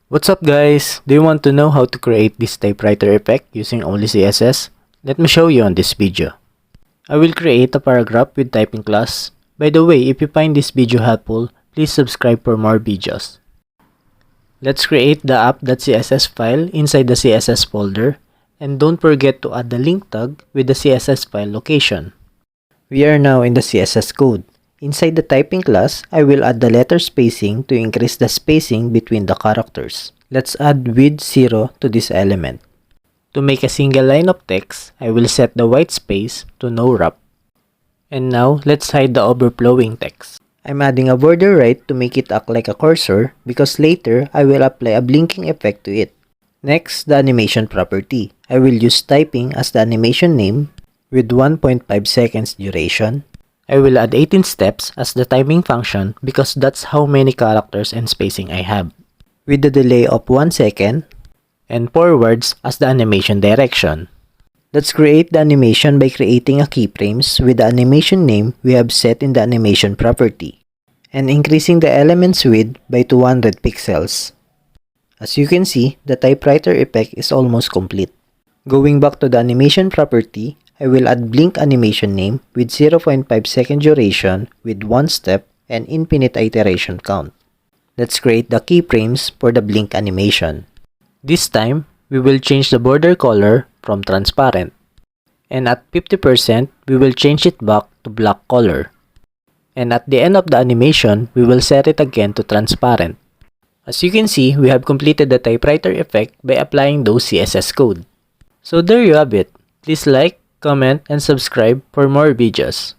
What's up guys? Do you want to know how to create this typewriter effect using only CSS? Let me show you on this video. I will create a paragraph with typing class. By the way, if you find this video helpful, please subscribe for more videos. Let's create the app.css file inside the CSS folder, and don't forget to add the link tag with the CSS file location. We are now in the CSS code. Inside the typing class, I will add the letter spacing to increase the spacing between the characters. Let's add width 0 to this element. To make a single line of text, I will set the white space to no wrap. And now, let's hide the overflowing text. I'm adding a border right to make it act like a cursor because later I will apply a blinking effect to it. Next, the animation property. I will use typing as the animation name with 1.5 seconds duration. I will add 18 steps as the timing function because that's how many characters and spacing I have, with the delay of 1 second, and forwards as the animation direction. Let's create the animation by creating a keyframes with the animation name we have set in the animation property, and increasing the element's width by 200 pixels. As you can see, the typewriter effect is almost complete. Going back to the animation property, I will add blink animation name with 0.5 second duration with 1 step and infinite iteration count. Let's create the keyframes for the blink animation. This time, we will change the border color from transparent. And at 50%, we will change it back to black color. And at the end of the animation, we will set it again to transparent. As you can see, we have completed the typewriter effect by applying those CSS code. So there you have it. Please like, comment, and subscribe for more videos.